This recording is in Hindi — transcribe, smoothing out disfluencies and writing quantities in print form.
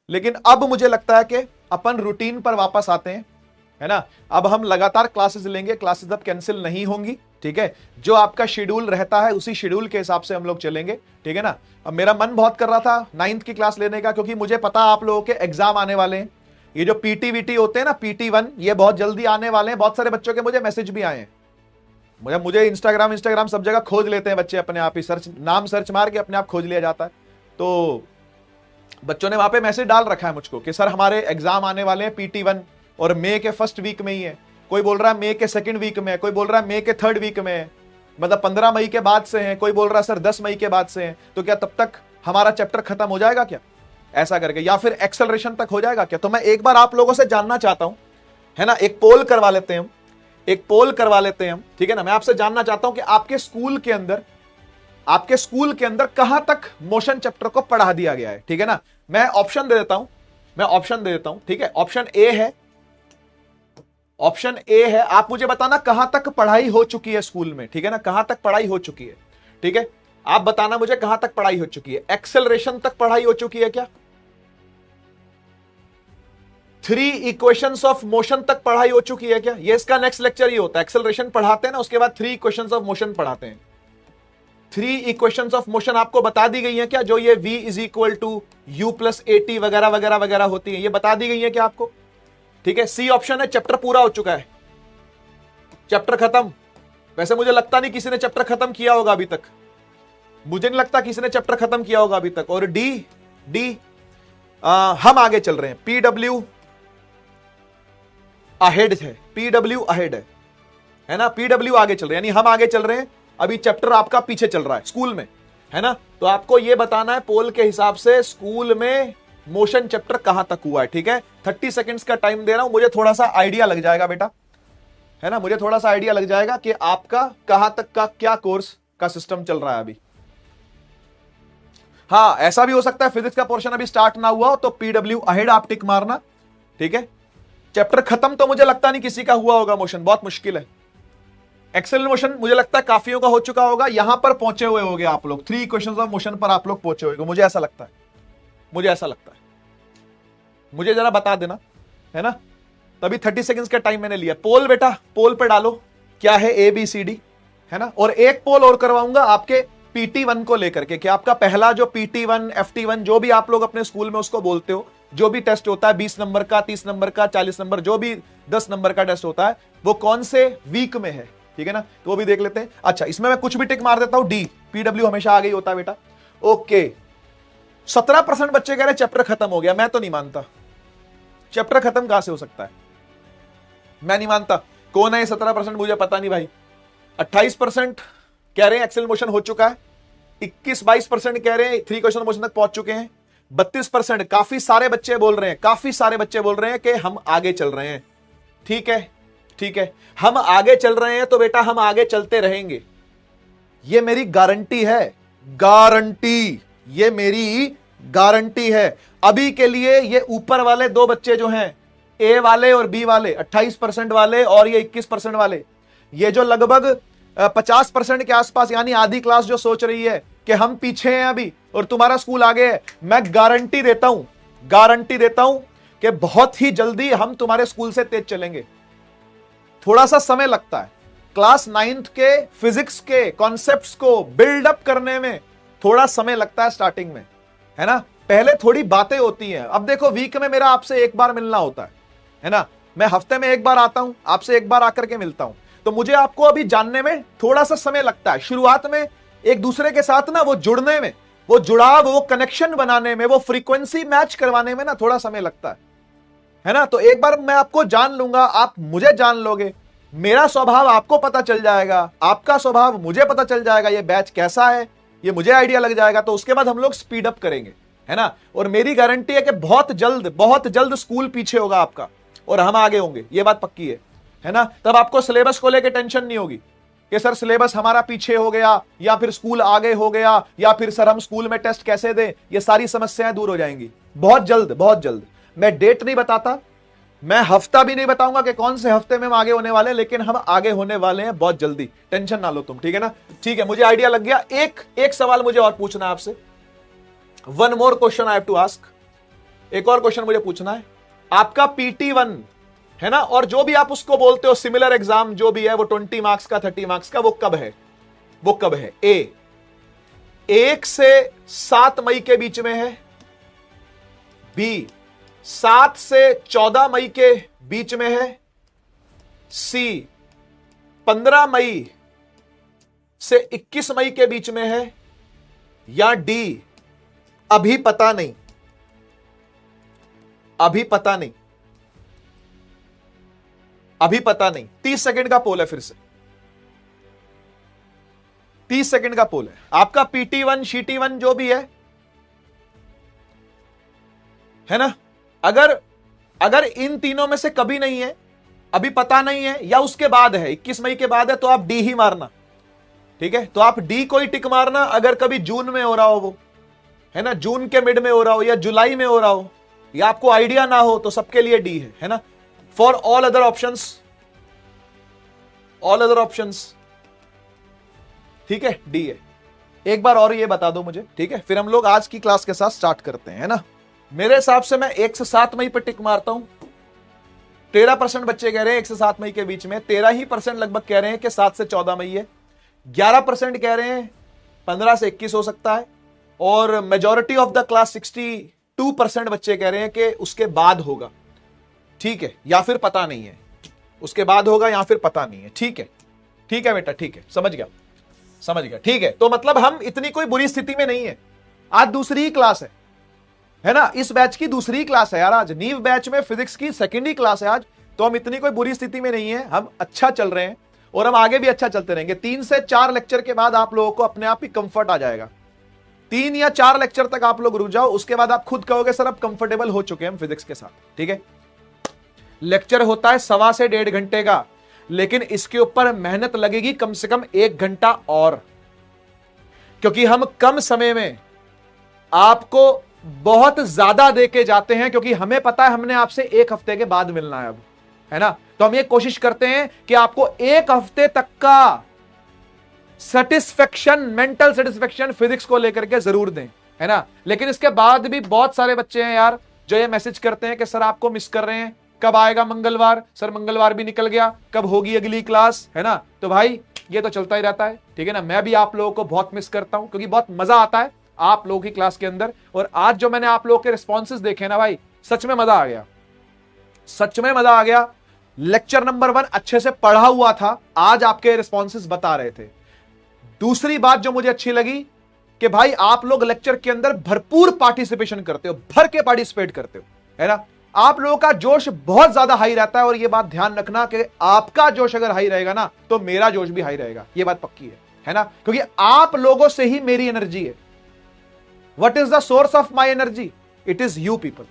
लेकिन अब मुझे लगता है कि अपन रूटीन पर वापस आते हैं, है ना। अब हम लगातार क्लासेस लेंगे, क्लासेस अब कैंसिल नहीं होंगी, ठीक है। जो आपका शेड्यूल रहता है उसी शेड्यूल के हिसाब से हम लोग चलेंगे, ठीक है ना। अब मेरा मन बहुत कर रहा था 9th की क्लास लेने का, क्योंकि मुझे पता आप लोगों के एग्जाम आने वाले हैं। ये जो पीटी वीटी होते हैं ना, PT1, ये बहुत जल्दी आने वाले हैं। बहुत सारे बच्चों के मुझे मैसेज भी आए हैं। मुझे इंस्टाग्राम सब जगह खोज लेते हैं बच्चे, अपने आप ही नाम सर्च मार के अपने आप खोज लिया जाता है। तो बच्चों ने वहां पे मैसेज डाल रखा है मुझको कि सर हमारे एग्जाम आने वाले हैं PT1, और मई के फर्स्ट वीक में ही है। कोई बोल रहा है मई के सेकंड वीक में है, कोई बोल रहा है मई के थर्ड वीक में है, मतलब 15 मई के बाद से है, कोई बोल रहा है सर 10 मई के बाद से है। तो क्या तब तक हमारा चैप्टर खत्म हो जाएगा क्या, ऐसा करके, या फिर एक्सेलरेशन तक हो जाएगा क्या? तो मैं एक बार आप लोगों से जानना चाहता हूं, है ना, एक पोल करवा लेते हैं हम, एक पोल करवा लेते हैं हम, ठीक है ना। मैं आपसे जानना चाहता हूं कि आपके स्कूल के अंदर कहां तक मोशन चैप्टर को पढ़ा दिया गया है, ठीक है ना। मैं ऑप्शन दे देता हूं, ठीक है। ऑप्शन ए है, आप मुझे बताना कहां तक पढ़ाई हो चुकी है स्कूल में, ठीक है ना, कहां तक पढ़ाई हो चुकी है, ठीक है। आप बताना मुझे कहां तक पढ़ाई हो चुकी है। एक्सेलरेशन तक पढ़ाई हो चुकी है क्या? 3 इक्वेशंस ऑफ मोशन तक पढ़ाई हो चुकी है क्या? ये इसका नेक्स्ट लेक्चर ही होता है। एक्सेलरेशन पढ़ाते हैं ना, उसके बाद 3 इक्वेशंस ऑफ मोशन पढ़ाते हैं। 3 इक्वेशंस ऑफ मोशन आपको बता दी गई है क्या? जो ये v is equal to u plus AT वगैरह वगैरह वगैरह होती है, ये बता दी गई है क्या आपको? ठीक है, सी ऑप्शन है। चैप्टर पूरा हो चुका है, चैप्टर खत्म। वैसे मुझे लगता नहीं किसी ने चैप्टर खत्म किया होगा अभी तक, मुझे नहीं लगता किसी ने चैप्टर खत्म किया होगा अभी तक। और डी हम आगे चल रहे हैं। PW अहेड है, PW अहेड है ना, PW आगे चल रहे हैं, यानी हम आगे चल रहे हैं। अभी चैप्टर आपका पीछे चल रहा है स्कूल में, है ना। तो आपको यह बताना है पोल के हिसाब से स्कूल में मोशन चैप्टर कहां तक हुआ है, ठीक है। 30 सेकंड्स का टाइम दे रहा हूं, मुझे थोड़ा सा आइडिया लग जाएगा बेटा, है ना, मुझे थोड़ा सा आइडिया लग जाएगा कि आपका कहां तक का क्या कोर्स का सिस्टम चल रहा है अभी। हाँ, ऐसा भी हो सकता है फिजिक्स का पोर्शन अभी स्टार्ट ना हुआ हो, तो PW अहेड आप टिक मारना, ठीक है। चैप्टर खत्म तो मुझे लगता नहीं किसी का हुआ होगा मोशन, बहुत मुश्किल है। एक्सेल मोशन मुझे लगता है काफियों का हो चुका होगा, यहां पर पहुंचे हुए होंगे आप लोग, 3 इक्वेशंस ऑफ मोशन पर आप लोग पहुंचे होंगे, मुझे ऐसा लगता है, मुझे जरा बता देना, है ना। तभी 30 सेकंड्स का टाइम मैंने लिया। पोल बेटा, पोल पे डालो क्या है ABCD, है ना। और एक पोल और करवाऊंगा आपके PT1 को लेकर के, कि आपका पहला जो PT1 FT1 जो भी आप लोग अपने स्कूल में उसको बोलते हो, जो भी टेस्ट होता है 20 नंबर का, 30 नंबर का, 40 नंबर, जो भी 10 नंबर का टेस्ट होता है, वो कौन से वीक में है, ठीक है ना, तो वो भी देख लेते हैं। अच्छा, इसमें मैं कुछ भी टिक मार देता हूं, D, PW हमेशा आगे ही होता है बेटा। ओके, 17% बच्चे कह रहे चैप्टर खत्म हो गया, मैं तो नहीं मानता। चैप्टर खत्म कहां से हो सकता है, मैं नहीं मानता। कौन है ये 17%? मुझे पता नहीं भाई। 28% कह रहे हैं एक्सेल मोशन हो चुका है, 21-22% कह रहे हैं 3 क्वेश्चन मोशन तक पहुंच चुके हैं, 32% काफी सारे बच्चे बोल रहे हैं कि हम आगे चल रहे हैं। ठीक है, हम आगे चल रहे हैं तो बेटा हम आगे चलते रहेंगे, ये मेरी गारंटी है, ये मेरी गारंटी है। अभी के लिए ये ऊपर वाले 2 बच्चे जो हैं, A वाले और B वाले, 28% वाले और ये 21% वाले, ये जो लगभग 50% के आसपास, यानी आधी क्लास जो सोच रही है कि हम पीछे हैं अभी और तुम्हारा स्कूल आगे है, मैं गारंटी देता हूं कि बहुत ही जल्दी हम तुम्हारे स्कूल से तेज चलेंगे। थोड़ा सा समय लगता है, क्लास 9th के फिजिक्स के कॉन्सेप्ट्स को बिल्डअप करने में थोड़ा समय लगता है स्टार्टिंग में, है ना। पहले थोड़ी बातें होती हैं। अब देखो, वीक में मेरा आपसे एक बार मिलना होता है ना, मैं हफ्ते में एक बार आता हूं, आपसे एक बार आकर के मिलता हूं, तो मुझे आपको अभी जानने में थोड़ा सा समय लगता है। शुरुआत में एक दूसरे के साथ ना वो जुड़ने में, वो जुड़ाव, वो कनेक्शन बनाने में, वो फ्रीक्वेंसी मैच करवाने में ना थोड़ा समय लगता है ना। तो एक बार मैं आपको जान लूंगा, आप मुझे जान लोगे, मेरा स्वभाव आपको पता चल जाएगा, आपका स्वभाव मुझे पता चल जाएगा, ये बैच कैसा है ये मुझे आइडिया लग जाएगा। तो उसके बाद हम लोग स्पीड अप करेंगे, है ना। और मेरी गारंटी है कि बहुत जल्द स्कूल पीछे होगा आपका और हम आगे होंगे, ये बात पक्की है ना। तब आपको सिलेबस को लेकर टेंशन नहीं होगी कि सर सिलेबस हमारा पीछे हो गया, या फिर स्कूल आगे हो गया, या फिर सर हम स्कूल में टेस्ट कैसे दें। ये सारी समस्याएं दूर हो जाएंगी बहुत जल्द। मैं डेट नहीं बताता, मैं हफ्ता भी नहीं बताऊंगा कि कौन से हफ्ते में हम आगे होने वाले हैं, लेकिन हम आगे होने वाले हैं बहुत जल्दी, टेंशन ना लो तुम, ठीक है ना। ठीक है, मुझे आइडिया लग गया। एक सवाल मुझे और पूछना है आपसे, one more question I have to ask. एक और क्वेश्चन मुझे पूछना है, आपका PT1 है ना, और जो भी आप उसको बोलते हो सिमिलर एग्जाम जो भी है वो 20 मार्क्स का 30 मार्क्स का, वो कब है? वो कब है? ए 1 से 7 मई के बीच में है, बी 7 से 14 मई के बीच में है, सी 15 मई से 21 मई के बीच में है, या डी अभी पता नहीं? अभी पता नहीं, अभी पता नहीं। 30 सेकंड का पोल है, फिर से 30 सेकंड का पोल है। आपका PT1 CT1 जो भी है ना, अगर इन तीनों में से कभी नहीं है, अभी पता नहीं है, या उसके बाद है 21 मई के बाद है, तो आप डी ही मारना। ठीक है, तो आप डी को ही टिक मारना। अगर कभी जून में हो रहा हो, वो है ना, जून के मिड में हो रहा हो या जुलाई में हो रहा हो, या आपको आइडिया ना हो, तो सबके लिए डी है ना। फॉर ऑल अदर ऑप्शंस ठीक है, डी है। एक बार और ये बता दो मुझे, ठीक है, फिर हम लोग आज की क्लास के साथ स्टार्ट करते हैं, है ना। मेरे हिसाब से मैं 1 से 7 मई पर टिक मारता हूं। 13% बच्चे कह रहे हैं 1 से 7 मई के बीच में, 13% लगभग कह रहे हैं कि 7 से 14 मई है, 11% कह रहे हैं 15 से 21 हो सकता है, और मेजॉरिटी ऑफ द क्लास 62% बच्चे कह रहे हैं कि उसके बाद होगा। ठीक है, या फिर पता नहीं है, उसके बाद होगा या फिर पता नहीं है। ठीक है, ठीक है बेटा, ठीक है, समझ गया। ठीक है, तो मतलब हम इतनी कोई बुरी स्थिति में नहीं है। आज दूसरी ही क्लास है ना, इस बैच की दूसरी क्लास है यार। आज नीव बैच में फिजिक्स की सेकेंड ही क्लास है आज, तो हम इतनी कोई बुरी स्थिति में नहीं है, हम अच्छा चल रहे हैं और हम आगे भी अच्छा चलते रहेंगे। 3 से 4 लेक्चर के बाद आप लोगों को अपने आप ही कंफर्ट आ जाएगा। 3 या 4 लेक्चर तक आप लोग रुक जाओ, उसके बाद आप खुद कहोगे सर अब कंफर्टेबल हो चुके हैं हम फिजिक्स के साथ। ठीक है, लेक्चर होता है 1.25 से 1.5 घंटे का, लेकिन इसके ऊपर मेहनत लगेगी कम से कम 1 घंटा और, क्योंकि हम कम समय में आपको बहुत ज्यादा देके जाते हैं, क्योंकि हमें पता है हमने आपसे 1 हफ्ते के बाद मिलना है अब, है ना। तो हम ये कोशिश करते हैं कि आपको 1 हफ्ते तक का सेटिस्फेक्शन, मेंटल सेटिस्फेक्शन फिजिक्स को लेकर के जरूर दें, है ना। लेकिन इसके बाद भी बहुत सारे बच्चे हैं यार जो ये मैसेज करते हैं कि सर आपको मिस कर रहे हैं, कब आएगा मंगलवार? सर मंगलवार भी निकल गया, कब होगी अगली क्लास, है ना। तो भाई ये तो चलता ही रहता है, ठीक है ना। मैं भी आप लोगों को बहुत मिस करता हूं, क्योंकि बहुत मजा आता है आप लोगों की क्लास के अंदर। और आज जो मैंने आप लोगों के रिस्पॉन्सेज देखे ना भाई, सच में मजा आ गया, सच में मजा आ गया। लेक्चर नंबर 1 अच्छे से पढ़ा हुआ था, आज आपके रिस्पॉन्सेज बता रहे थे। दूसरी बात जो मुझे अच्छी लगी कि भाई आप लोग लेक्चर के अंदर भरपूर पार्टिसिपेशन करते हो, भर के पार्टिसिपेट करते हो, है ना। आप लोगों का जोश बहुत ज्यादा हाई रहता है, और यह बात ध्यान रखना कि आपका जोश अगर हाई रहेगा ना, तो मेरा जोश भी हाई रहेगा, यह बात पक्की है ना। क्योंकि आप लोगों से ही मेरी एनर्जी है। What is the source of my energy? It is you people.